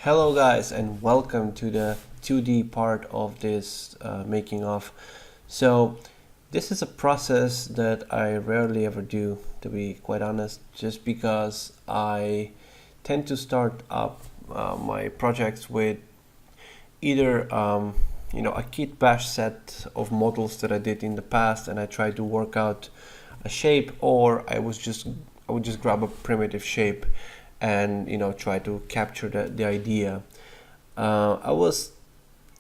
Hello guys and welcome to the 2D part of this making of. So this is a process that I rarely ever do, to be quite honest, just because I tend to start up my projects with either a kit bash set of models that I did in the past and I try to work out a shape, or I would just grab a primitive shape and try to capture the idea. I was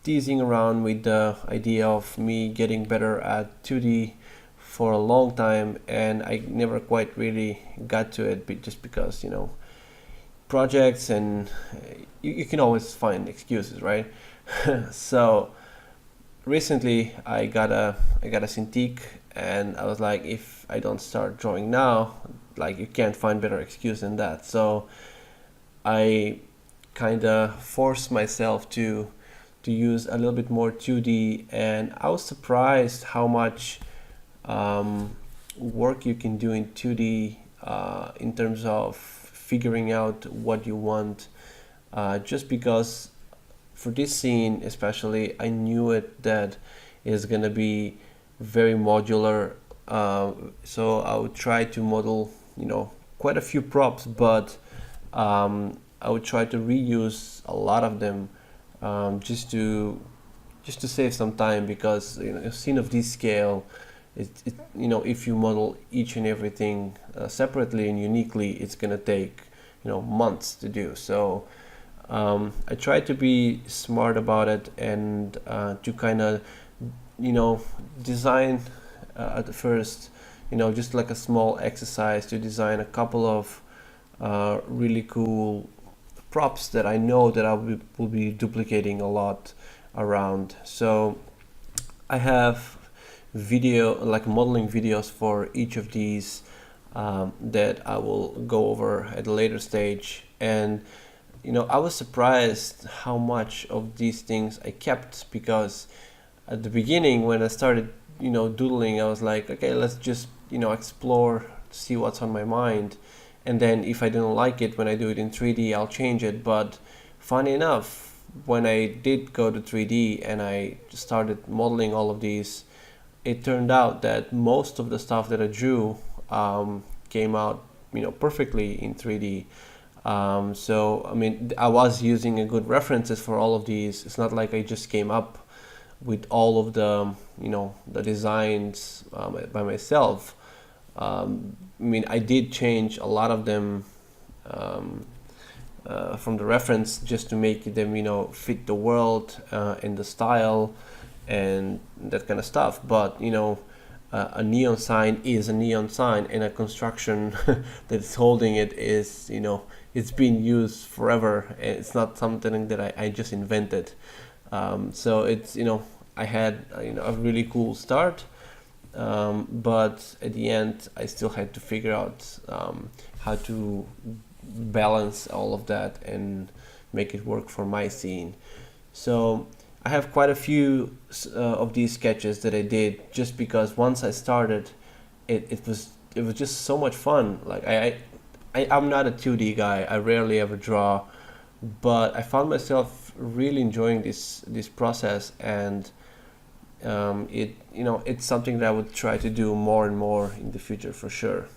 teasing around with the idea of me getting better at 2D for a long time, and I never quite really got to it, just because projects and you can always find excuses, right? So recently I got a Cintiq, and I was like, if I don't start drawing now, like, you can't find better excuse than that. So I kind of forced myself to use a little bit more 2D, and I was surprised how much work you can do in 2D in terms of figuring out what you want. Just because for this scene especially, I knew it that is gonna be very modular. So I would try to model, quite a few props, but I would try to reuse a lot of them, just to save some time, because a scene of this scale, if you model each and everything separately and uniquely, it's gonna take months to do. So I try to be smart about it, and to kind of design at the first, just like a small exercise, to design a couple of really cool props that I know that will be duplicating a lot around. So I have like modeling videos for each of these, that I will go over at a later stage. And I was surprised how much of these things I kept, because at the beginning, when I started doodling, I was like, okay, let's just explore, see what's on my mind, and then if I didn't like it when I do it in 3D, I'll change it. But funny enough, when I did go to 3D and I started modeling all of these, it turned out that most of the stuff that I drew came out perfectly in 3D. So I mean, I was using a good references for all of these. It's not like I just came up with all of the designs by myself. I mean, I did change a lot of them from the reference, just to make them fit the world and the style and that kind of stuff. But a neon sign is a neon sign, and a construction that's holding it is, it's been used forever. It's not something that I just invented. So it's, I had a really cool start, but at the end I still had to figure out how to balance all of that and make it work for my scene. So I have quite a few of these sketches that I did, just because once I started, it was just so much fun. Like I'm not a 2D guy. I rarely ever draw, but I found myself really enjoying this process, and it's something that I would try to do more and more in the future, for sure.